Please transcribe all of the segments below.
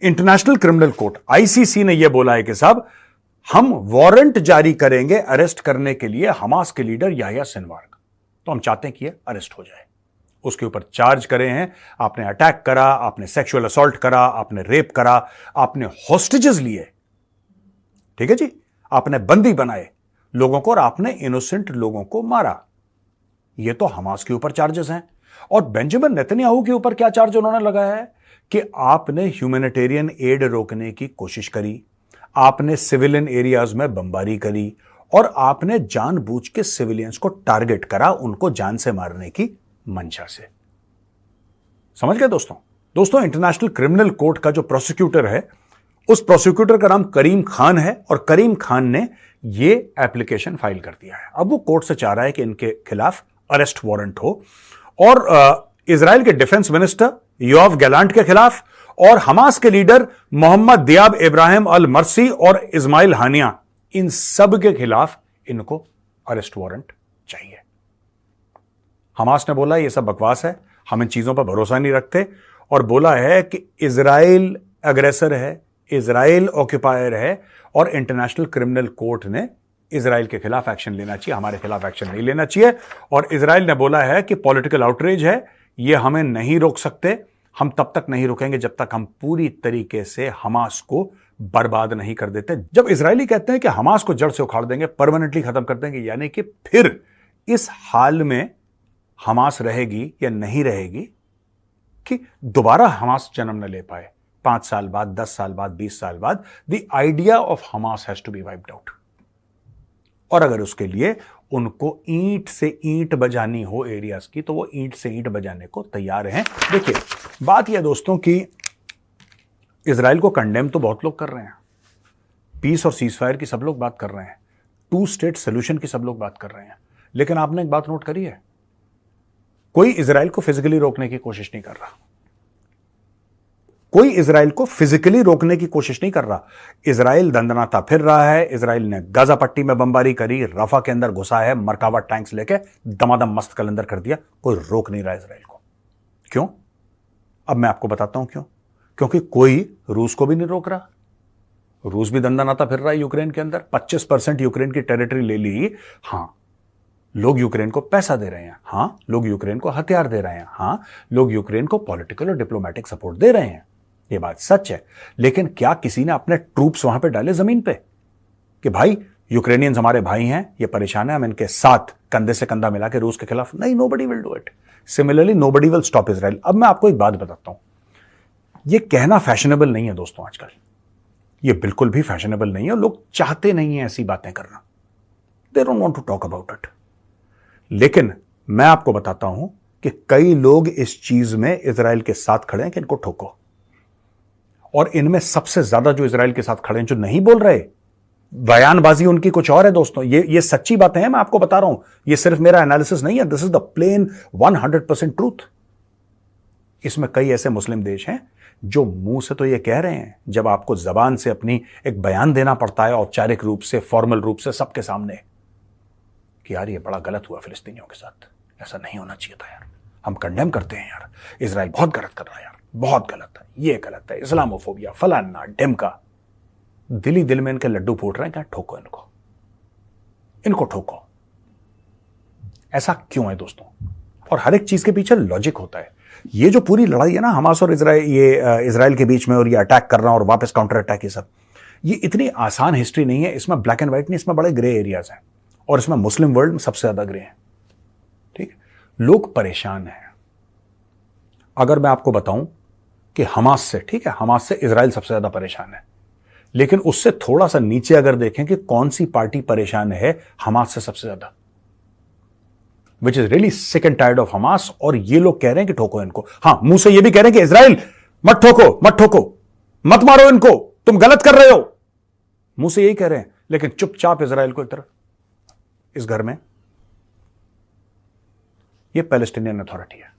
International criminal court ICC ने यह बोला है कि साहब हम वारंट जारी करेंगे अरेस्ट करने के लिए हमास के लीडर याह्या सिनवार का। तो हम चाहते हैं कि यह अरेस्ट हो जाए। उसके ऊपर चार्ज करे हैं, आपने अटैक करा, आपने सेक्सुअल असॉल्ट करा, आपने रेप करा, आपने हॉस्टेजेस लिए, ठीक है जी, आपने बंदी बनाए लोगों को और आपने इनोसेंट लोगों को मारा। यह तो हमास के ऊपर चार्जेस हैं। और बेंजामिन नेतन्याहू के ऊपर क्या चार्ज उन्होंने लगाया है कि आपने ह्यूमैनिटेरियन एड रोकने की कोशिश करी, आपने सिविलियन एरियाज में बमबारी करी और आपने जानबूझ के सिविलियंस को टारगेट करा, उनको जान से मारने की मंशा से। समझ गए दोस्तों इंटरनेशनल क्रिमिनल कोर्ट का जो प्रोसिक्यूटर है, उस प्रोसिक्यूटर का नाम करीम खान है और करीम खान ने यह एप्लीकेशन फाइल कर दिया है। अब वो कोर्ट से चाह रहा है कि इनके खिलाफ अरेस्ट वारंट हो और इजराइल के डिफेंस मिनिस्टर योआव गैलांट के खिलाफ और हमास के लीडर मोहम्मद दियाब इब्राहिम अल मरसी और इस्माइल हानिया, इन सब के खिलाफ इनको अरेस्ट वारंट चाहिए। हमास ने बोला यह सब बकवास है, हम इन चीजों पर भरोसा नहीं रखते और बोला है कि इजराइल अग्रेसर है, इजराइल ऑक्यूपायर है और इंटरनेशनल क्रिमिनल कोर्ट ने इजराइल के खिलाफ एक्शन लेना चाहिए, हमारे खिलाफ एक्शन नहीं लेना चाहिए। और इजराइल ने बोला है कि पॉलिटिकल आउटरीच है, यह हमें नहीं रोक सकते, हम तब तक नहीं रुकेंगे जब तक हम पूरी तरीके से हमास को बर्बाद नहीं कर देते। जब इजरायली कहते हैं कि हमास को जड़ से उखाड़ देंगे, परमानेंटली खत्म कर देंगे, यानी कि फिर इस हाल में हमास रहेगी या नहीं रहेगी कि दोबारा हमास जन्म न ले पाए 5 साल बाद, 10 साल बाद, 20 साल बाद। The idea of Hamas has to be wiped out. और अगर उसके लिए उनको ईंट से ईंट बजानी हो एरियाज की, तो वो ईंट से ईंट बजाने को तैयार हैं। देखिए बात यह दोस्तों कि इजराइल को कंडेम तो बहुत लोग कर रहे हैं, पीस और सीजफायर की सब लोग बात कर रहे हैं, 2 स्टेट सोल्यूशन की सब लोग बात कर रहे हैं, लेकिन आपने एक बात नोट करी है, कोई इजराइल को फिजिकली रोकने की कोशिश नहीं कर रहा। कोई इजराइल को फिजिकली रोकने की कोशिश नहीं कर रहा। इजराइल दंदनाता फिर रहा है। इजराइल ने गाजा पट्टी में बमबारी करी, रफा के अंदर घुसा है, मरकावा टैंक्स लेके दमादम मस्त कलंदर कर दिया। कोई रोक नहीं रहा इजराइल को। क्यों? अब मैं आपको बताता हूं क्यों। क्योंकि कोई रूस को भी नहीं रोक रहा। रूस भी दंदनाता फिर रहा है यूक्रेन के अंदर। 25% यूक्रेन की टेरिटरी ले ली। हां, लोग यूक्रेन को पैसा दे रहे हैं, हां, लोग यूक्रेन को हथियार दे रहे हैं, हां, लोग यूक्रेन को पॉलिटिकल और डिप्लोमेटिक सपोर्ट दे रहे हैं। ये बात सच है। लेकिन क्या किसी ने अपने ट्रूप्स वहां पे डाले जमीन पे कि भाई यूक्रेनियंस हमारे भाई हैं, ये परेशान है, हम इनके साथ कंधे से कंधा मिला के रूस के खिलाफ? नहीं, nobody will do it. Similarly nobody will stop Israel. अब मैं आपको एक बात बताता हूं, ये कहना फैशनेबल नहीं है दोस्तों आजकल, ये बिल्कुल भी फैशनेबल नहीं है। लोग चाहते नहीं है ऐसी बातें करना, they don't want to talk about it. लेकिन मैं आपको बताता हूं कि कई लोग इस चीज में इजराइल के साथ खड़े हैं कि इनको ठोको। और इनमें सबसे ज्यादा जो इजराइल के साथ खड़े हैं, जो नहीं बोल रहे, बयानबाजी उनकी कुछ और है दोस्तों। ये सच्ची बातें हैं, मैं आपको बता रहा हूं, ये सिर्फ मेरा एनालिसिस नहीं है, this is the plain 100% truth. इसमें कई ऐसे मुस्लिम देश हैं जो मुंह से तो ये कह रहे हैं, जब आपको जबान से अपनी एक बयान देना पड़ता है औपचारिक रूप से, फॉर्मल रूप से, सबके सामने, कि यार ये बड़ा गलत हुआ फिलिस्तीनियों के साथ, ऐसा नहीं होना चाहिए था यार, हम कंडेम करते हैं यार, इजराइल बहुत गलत कर रहा है यार, बहुत गलत है, ये गलत है, इस्लामोफोबिया, फलाना ढिमका। दिली दिल में इनके लड्डू फूट रहे हैं, क्या ठोको इनको, इनको ठोको। ऐसा क्यों है दोस्तों? और हर एक चीज के पीछे लॉजिक होता है। ये जो पूरी लड़ाई है ना हमास और इजराइल के बीच में, और ये अटैक करना और वापस काउंटर अटैक, ये सब, ये इतनी आसान हिस्ट्री नहीं है। इसमें ब्लैक एंड व्हाइट नहीं, इसमें बड़े ग्रे एरियाज हैं, और इसमें मुस्लिम वर्ल्ड में सबसे ज्यादा ग्रे हैं। ठीक है, लोग परेशान हैं। अगर मैं आपको बताऊं कि हमास से, ठीक है, हमास से इजराइल सबसे ज्यादा परेशान है, लेकिन उससे थोड़ा सा नीचे अगर देखें कि कौन सी पार्टी परेशान है हमास से सबसे ज्यादा, which is really sick and tired of Hamas, और ये लोग कह रहे हैं कि ठोको इनको। हां, मुंह से ये भी कह रहे हैं कि इजराइल मत ठोको, मत ठोको, मत मारो इनको, तुम गलत कर रहे हो, मुंह से यही कह रहे हैं, लेकिन चुपचाप इजराइल को इधर इस घर में, ये पैलेस्टीनियन अथॉरिटी है,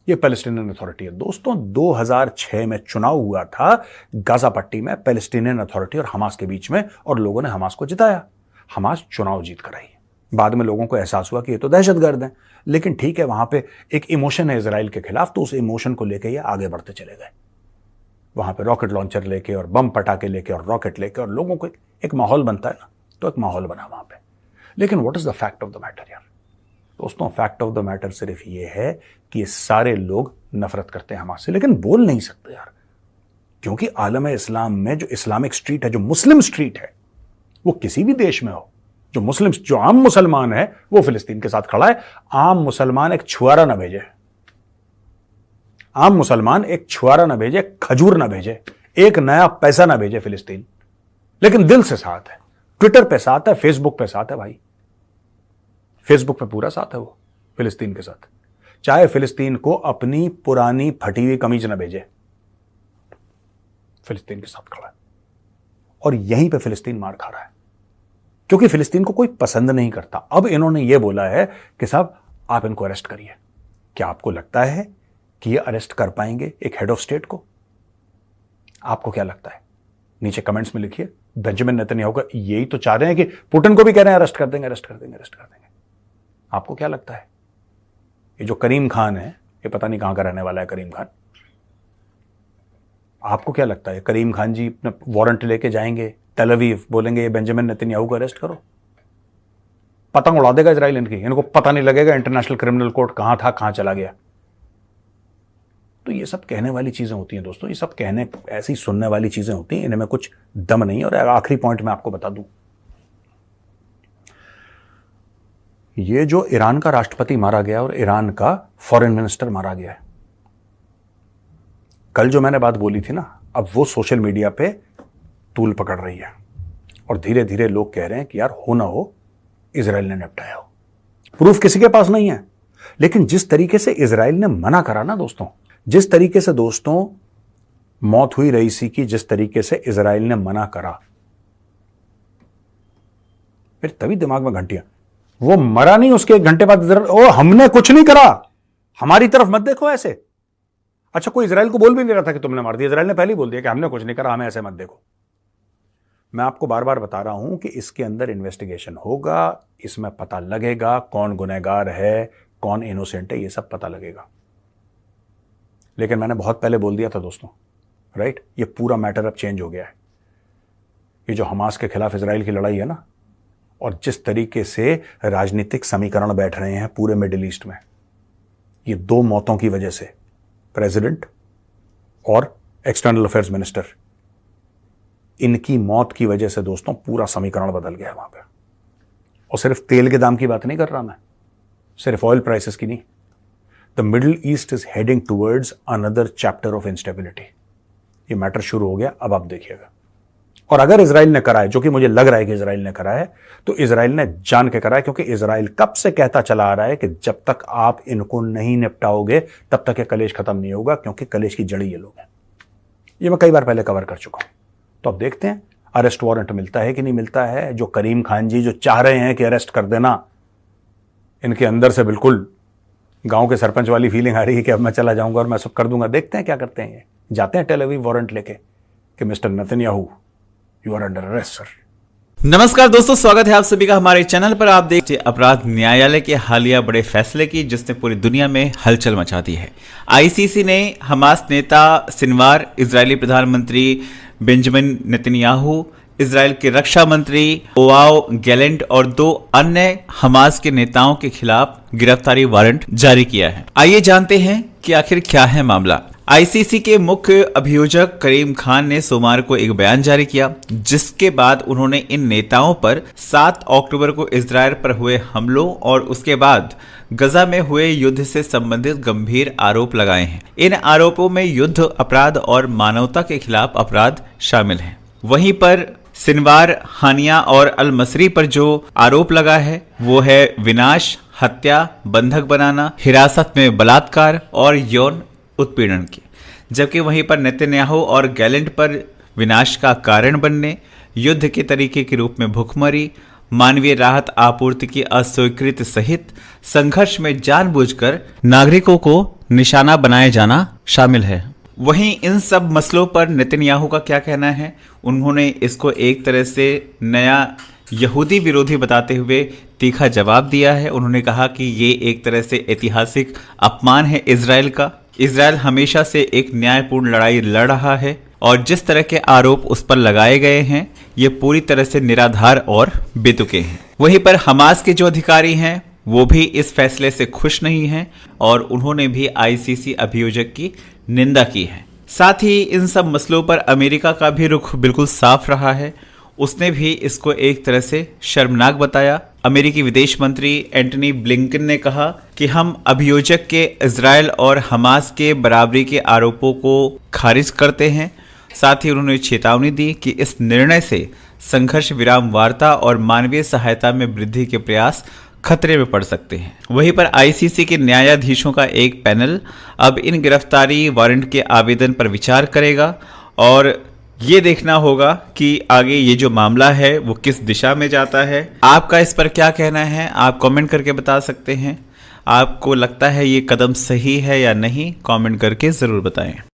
ये पैलेस्टीनियन अथॉरिटी है दोस्तों। 2006 में चुनाव हुआ था गाजा पट्टी में, पैलेस्टीनियन अथॉरिटी और हमास के बीच में, और लोगों ने हमास को जिताया, हमास चुनाव जीत कर आई। बाद में लोगों को एहसास हुआ कि ये तो दहशतगर्द हैं, लेकिन ठीक है, वहां पे एक इमोशन है इजराइल के खिलाफ, तो उस इमोशन को लेकर ये आगे बढ़ते चले गए। वहां पे रॉकेट लॉन्चर लेके और बम पटाखे लेके और रॉकेट लेके और लोगों को एक माहौल बनता है ना, तो एक माहौल बना वहां पे। लेकिन what is the fact of the matter यार दोस्तों? फैक्ट ऑफ द मैटर सिर्फ ये है कि ये सारे लोग नफरत करते हैं हमास से, लेकिन बोल नहीं सकते यार, क्योंकि आलम इस्लाम में जो इस्लामिक स्ट्रीट है, जो मुस्लिम स्ट्रीट है, वो किसी भी देश में हो, जो आम मुसलमान है वो फिलिस्तीन के साथ खड़ा है। आम मुसलमान एक छुआरा ना भेजे, आम मुसलमान एक छुआरा ना भेजे, खजूर ना भेजे, एक नया पैसा ना भेजे फिलिस्तीन, लेकिन दिल से साथ है। ट्विटर पे साथ है, फेसबुक पे साथ है भाई, फेसबुक पे पूरा साथ है वो फिलिस्तीन के साथ। चाहे फिलिस्तीन को अपनी पुरानी फटी हुई कमीज ना भेजे, फिलिस्तीन के साथ खड़ा है। और यहीं पे फिलिस्तीन मार खा रहा है, क्योंकि फिलिस्तीन को कोई पसंद नहीं करता। अब इन्होंने ये बोला है कि साहब आप इनको अरेस्ट करिए। क्या आपको लगता है कि ये अरेस्ट कर पाएंगे एक हेड ऑफ स्टेट को? आपको क्या लगता है? नीचे कमेंट्स में लिखिए। बेंजामिन नेतन्याहू का यही तो चाह रहे हैं कि पुतिन को भी कह रहे हैं अरेस्ट कर देंगे, अरेस्ट कर देंगे, अरेस्ट कर देंगे। आपको क्या लगता है? ये जो करीम खान है, ये पता नहीं कहां का रहने वाला है करीम खान, आपको क्या लगता है करीम खान जी अपना वारंट लेके जाएंगे तेल अवीव, बोलेंगे ये बेंजामिन नेतन्याहू को अरेस्ट करो? पतंग उड़ा देगा इजराइल इनकी, इनको पता नहीं लगेगा इंटरनेशनल क्रिमिनल कोर्ट कहां था, कहां चला गया। तो ये सब कहने वाली चीजें होती हैं दोस्तों, ये सब कहने ऐसी सुनने वाली चीजें होती हैं, इनमें कुछ दम नहीं। और आखिरी पॉइंट मैं आपको बता दूं, ये जो ईरान का राष्ट्रपति मारा गया और ईरान का फॉरेन मिनिस्टर मारा गया है, कल जो मैंने बात बोली थी ना, अब वो सोशल मीडिया पे तूल पकड़ रही है और धीरे धीरे लोग कह रहे हैं कि यार हो ना हो इजराइल ने निपटाया हो। प्रूफ किसी के पास नहीं है, लेकिन जिस तरीके से इजराइल ने मना करा ना दोस्तों, जिस तरीके से दोस्तों मौत हुई रईसी की, जिस तरीके से इजराइल ने मना करा, फिर तभी दिमाग में घंटियां। वो मरा नहीं, उसके एक घंटे बाद ओ हमने कुछ नहीं करा, हमारी तरफ मत देखो ऐसे। अच्छा, कोई इजराइल को बोल भी नहीं रहा था कि तुमने मार दिया, इजराइल ने पहले ही बोल दिया कि हमने कुछ नहीं करा, हमें ऐसे मत देखो। मैं आपको बार बार बता रहा हूं कि इसके अंदर इन्वेस्टिगेशन होगा, इसमें पता लगेगा कौन गुनहगार है, कौन इनोसेंट है, ये सब पता लगेगा। लेकिन मैंने बहुत पहले बोल दिया था दोस्तों, राइट, ये पूरा मैटर अब चेंज हो गया है। ये जो हमास के खिलाफ इजराइल की लड़ाई है ना, और जिस तरीके से राजनीतिक समीकरण बैठ रहे हैं पूरे मिडिल ईस्ट में, ये दो मौतों की वजह से, प्रेसिडेंट और एक्सटर्नल अफेयर्स मिनिस्टर, इनकी मौत की वजह से दोस्तों पूरा समीकरण बदल गया वहां पे। और सिर्फ तेल के दाम की बात नहीं कर रहा मैं, सिर्फ ऑयल प्राइसेस की नहीं। The middle east is heading towards another chapter of instability. ये मैटर शुरू हो गया, अब आप देखिएगा। और अगर इजराइल ने करा है, जो कि मुझे लग रहा है कि इजराइल ने करा है, तो इजराइल ने जान के करा है, क्योंकि इजराइल कब से कहता चला आ रहा है कि जब तक आप इनको नहीं निपटाओगे तब तक ये कलेश खत्म नहीं होगा, क्योंकि कलेश की जड़ी ये लोग हैं। ये मैं कई बार पहले कवर कर चुका हूं। तो अब देखते हैं अरेस्ट वारंट मिलता है कि नहीं मिलता है। जो करीम खान जी जो चाह रहे हैं कि अरेस्ट कर देना, इनके अंदर से बिल्कुल गांव के सरपंच वाली फीलिंग आ रही है कि अब मैं चला जाऊंगा और मैं सब कर दूंगा। देखते हैं क्या करते हैं। ये जाते हैं टेल अवीव वारंट लेके कि mister Netanyahu you are under arrest sir. नमस्कार दोस्तों, स्वागत है आप सभी का हमारे चैनल पर। आप देखते अपराध न्यायालय के हालिया बड़े फैसले की, जिसने पूरी दुनिया में हलचल मचा दी है। आईसीसी ने हमास नेता सिनवार, इजरायली प्रधानमंत्री बेंजामिन नेतन्याहू, इजराइल के रक्षा मंत्री योआव गैलेंट और दो अन्य हमास के नेताओं के खिलाफ गिरफ्तारी वारंट जारी किया है। आइए जानते हैं कि आखिर क्या है मामला। आईसीसी के मुख्य अभियोजक करीम खान ने सोमवार को एक बयान जारी किया, जिसके बाद उन्होंने इन नेताओं पर 7 अक्टूबर को इजराइल पर हुए हमलों और उसके बाद गजा में हुए युद्ध से संबंधित गंभीर आरोप लगाए हैं। इन आरोपों में युद्ध अपराध और मानवता के खिलाफ अपराध शामिल हैं। वहीं पर सिनवार, हानिया और अल मसरी पर जो आरोप लगा है वो है विनाश, हत्या, बंधक बनाना, हिरासत में बलात्कार और यौन उत्पीड़न की। जबकि वहीं पर नेतन्याहू और गैलेंट पर विनाश का कारण बनने, युद्ध के तरीके के रूप में भूखमरी, मानवीय राहत आपूर्ति की अस्वीकृति सहित संघर्ष में जानबूझकर नागरिकों को निशाना बनाए जाना शामिल है। वहीं इन सब मसलों पर नेतन्याहू का क्या कहना है? उन्होंने इसको एक तरह से नया यहूदी विरोधी बताते हुए तीखा जवाब दिया है। उन्होंने कहा कि ये एक तरह से ऐतिहासिक अपमान है इजराइल का। इजराइल हमेशा से एक न्यायपूर्ण लड़ाई लड़ रहा है और जिस तरह के आरोप उस पर लगाए गए हैं ये पूरी तरह से निराधार और बेतुके हैं। वहीं पर हमास के जो अधिकारी हैं वो भी इस फैसले से खुश नहीं हैं और उन्होंने भी आईसीसी अभियोजक की निंदा की है। साथ ही इन सब मसलों पर अमेरिका का भी रुख बिल्कुल साफ रहा है। उसने भी इसको एक तरह से शर्मनाक बताया। अमेरिकी विदेश मंत्री एंटनी ब्लिंकन ने कहा कि हम अभियोजक के इजराइल और हमास के बराबरी के आरोपों को खारिज करते हैं। साथ ही उन्होंने चेतावनी दी कि इस निर्णय से संघर्ष विराम वार्ता और मानवीय सहायता में वृद्धि के प्रयास खतरे में पड़ सकते हैं। वहीं पर आईसीसी के न्यायाधीशों का एक पैनल अब इन गिरफ्तारी वारंट के आवेदन पर विचार करेगा और ये देखना होगा कि आगे ये जो मामला है वो किस दिशा में जाता है। आपका इस पर क्या कहना है आप कमेंट करके बता सकते हैं। आपको लगता है ये कदम सही है या नहीं, कमेंट करके ज़रूर बताएं।